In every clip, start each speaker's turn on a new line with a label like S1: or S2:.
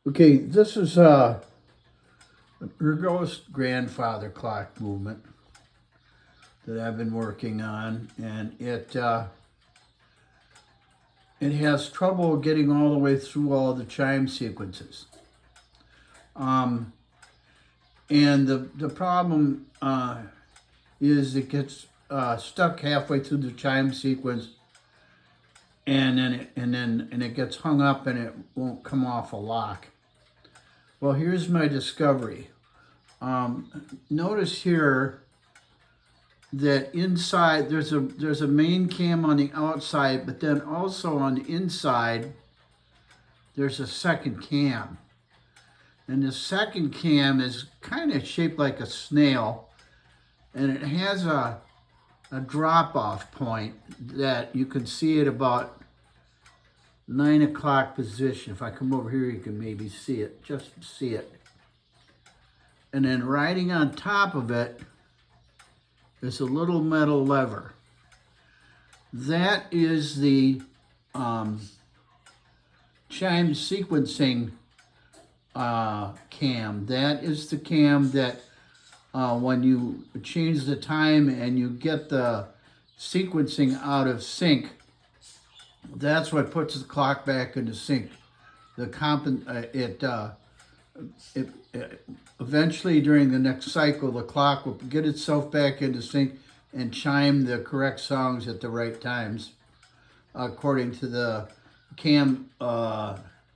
S1: Okay, this is Urgos grandfather clock movement that I've been working on, and it has trouble getting all the way through all the chime sequences. Um, and the problem is it gets stuck halfway through the chime sequence, and then it gets hung up and it won't come off a lock. Well, here's my discovery. Notice here that inside there's a main cam on the outside, but then also on the inside there's a second cam. And the second cam is kind of shaped like a snail, and it has a drop-off point that you can see at about 9 o'clock position. If I come over here, you can maybe see it, just see it. And then riding on top of it is a little metal lever. That is the chime sequencing cam. That is the cam that when you change the time and you get the sequencing out of sync, that's what puts the clock back into sync. Eventually during the next cycle, the clock will get itself back into sync and chime the correct songs at the right times, according to the cam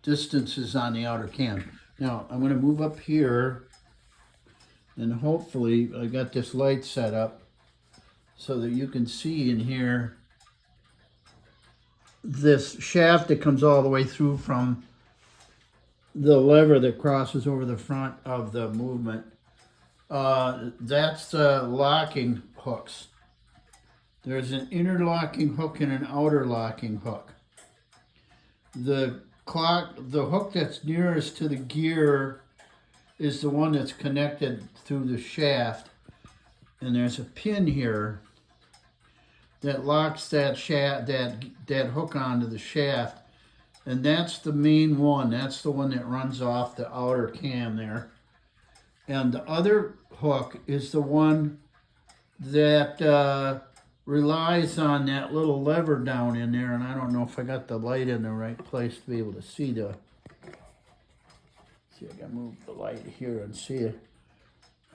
S1: distances on the outer cam. Now I'm going to move up here, and hopefully I got this light set up so that you can see in here this shaft that comes all the way through from the lever that crosses over the front of the movement. That's the locking hooks. There's an inner locking hook and an outer locking hook. The hook that's nearest to the gear is the one that's connected through the shaft, and there's a pin here that locks that hook onto the shaft, and that's the main one. That's the one that runs off the outer cam there. And the other hook is the one that relies on that little lever down in there, and I don't know if I got the light in the right place to be able to see I gotta move the light here and see it.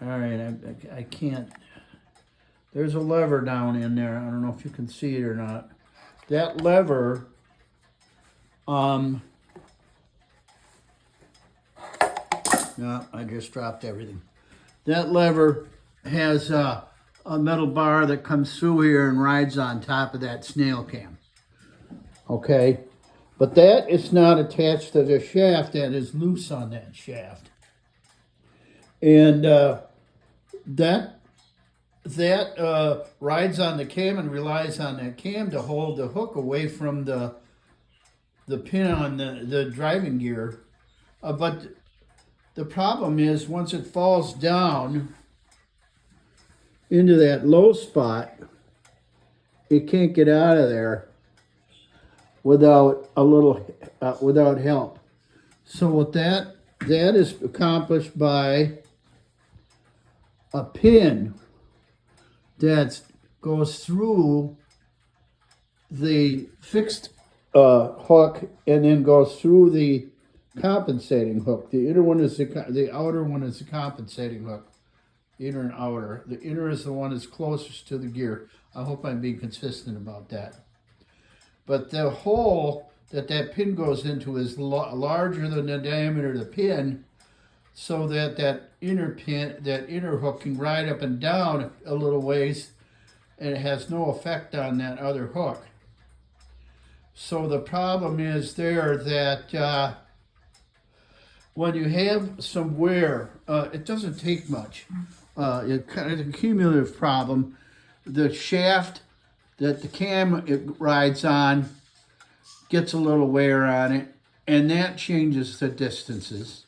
S1: All right, I can't. There's a lever down in there. I don't know if you can see it or not. That lever, no, I just dropped everything. That lever has a metal bar that comes through here and rides on top of that snail cam. Okay, but that is not attached to the shaft. That is loose on that shaft. And that rides on the cam and relies on that cam to hold the hook away from the pin on the driving gear. But the problem is once it falls down into that low spot, it can't get out of there without without help. So what that is accomplished by a pin that goes through the fixed hook and then goes through the compensating hook. The outer one is the compensating hook. Inner and outer. The inner is the one that's closest to the gear. I hope I'm being consistent about that. But the hole that pin goes into is larger than the diameter of the pin, so that inner hook can ride up and down a little ways, and it has no effect on that other hook. So the problem is there that when you have some wear, it doesn't take much. It's kind of a cumulative problem. The shaft that the cam it rides on gets a little wear on it, and that changes the distances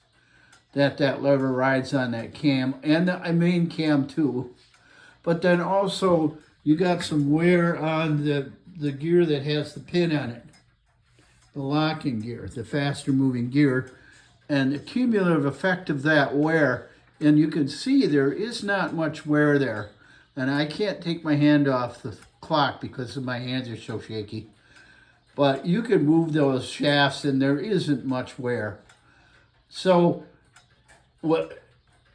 S1: that lever rides on that cam, and the main cam too. But then also you got some wear on the gear that has the pin on it, the locking gear, the faster moving gear. And the cumulative effect of that wear, and you can see there is not much wear there. And I can't take my hand off the clock because my hands are so shaky. But you can move those shafts and there isn't much wear. So what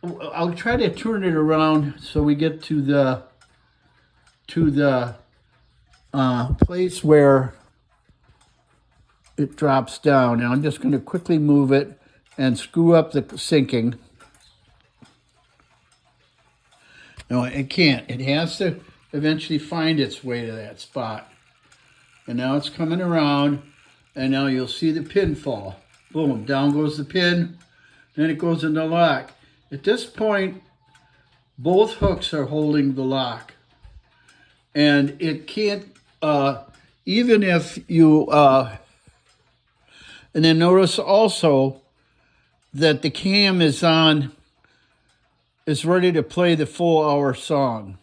S1: I'll try to turn it around so we get to the place where it drops down. Now I'm just going to quickly move it and screw up the sinking. No, it can't. It has to eventually find its way to that spot. And now it's coming around, and now you'll see the pin fall. Boom, down goes the pin, then it goes in the lock. At this point, both hooks are holding the lock. And it can't, even if you, and then notice also that the cam is on, is ready to play the full hour song.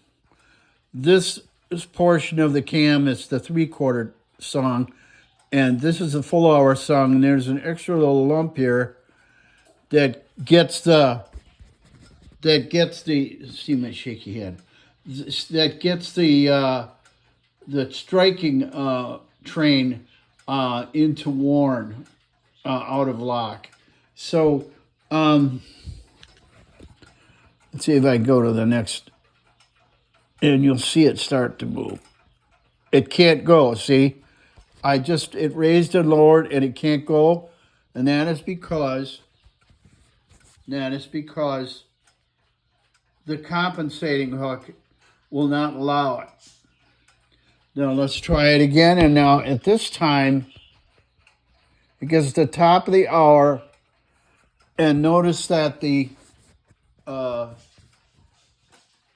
S1: This portion of the cam is the 3/4 song, and this is a full hour song, and there's an extra little lump here that gets the, see my shaky hand, that gets the striking train into Warren out of lock. So let's see if I can go to the next, and you'll see it start to move. It can't go, see? It raised and lowered, and it can't go, and that is because the compensating hook will not allow it. Now let's try it again, and now at this time, it gets to the top of the hour, and notice that the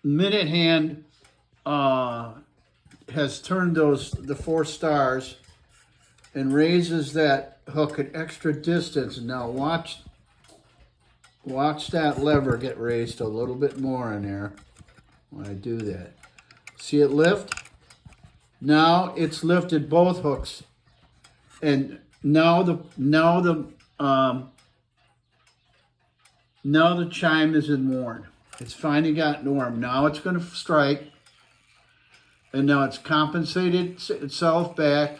S1: minute hand has turned the 4 stars and raises that hook an extra distance. Now watch that lever get raised a little bit more in there when I do that. See it lift? Now it's lifted both hooks, and now the chime is in Warren. It's finally got Norm. Now it's going to strike, and now it's compensated itself back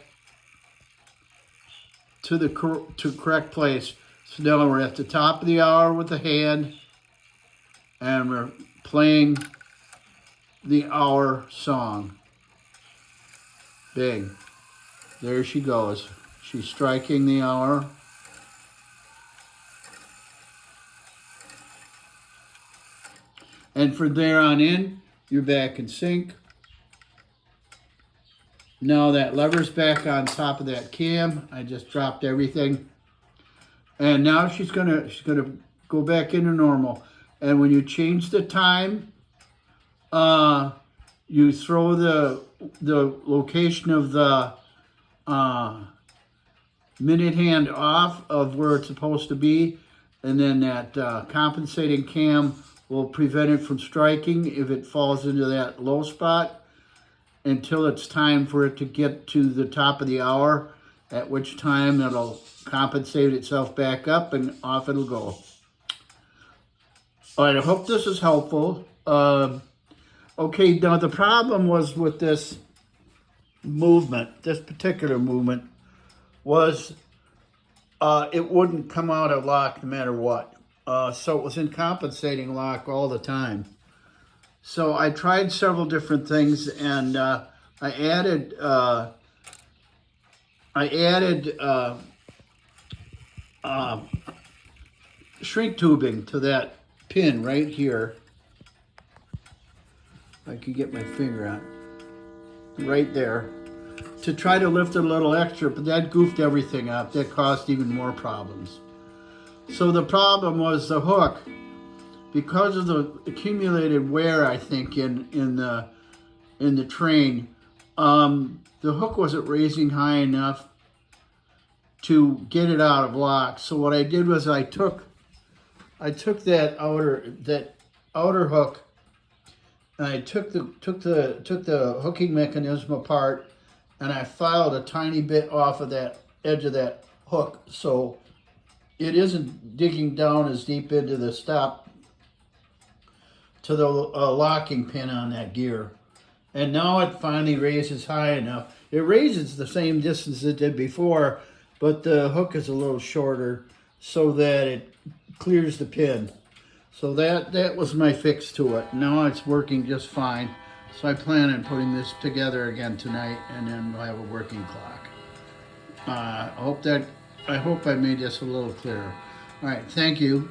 S1: to the correct place. So now we're at the top of the hour with the hand, and we're playing the hour song. Bing. There she goes. She's striking the hour. And from there on in, you're back in sync. Now that lever's back on top of that cam. I just dropped everything. And now she's gonna go back into normal. And when you change the time, you throw the location of the minute hand off of where it's supposed to be, and then that compensating cam will prevent it from striking if it falls into that low spot until it's time for it to get to the top of the hour, at which time it'll compensate itself back up and off it'll go. All right, I hope this is helpful. Okay, now the problem was with this movement, this particular movement, was it wouldn't come out of lock no matter what. So it was in compensating lock all the time. So I tried several different things, and I added shrink tubing to that pin right here. If I can get my finger on right there, to try to lift it a little extra, but that goofed everything up. That caused even more problems. So the problem was the hook, because of the accumulated wear, I think, in the train, the hook wasn't raising high enough to get it out of lock. So what I did was I took that outer hook, and I took the hooking mechanism apart, and I filed a tiny bit off of that edge of that hook, so it isn't digging down as deep into the stop to the locking pin on that gear. And now it finally raises high enough. It raises the same distance it did before, but the hook is a little shorter so that it clears the pin. So that was my fix to it. Now it's working just fine. So I plan on putting this together again tonight, and then we'll have a working clock. I hope I made this a little clearer. All right, thank you.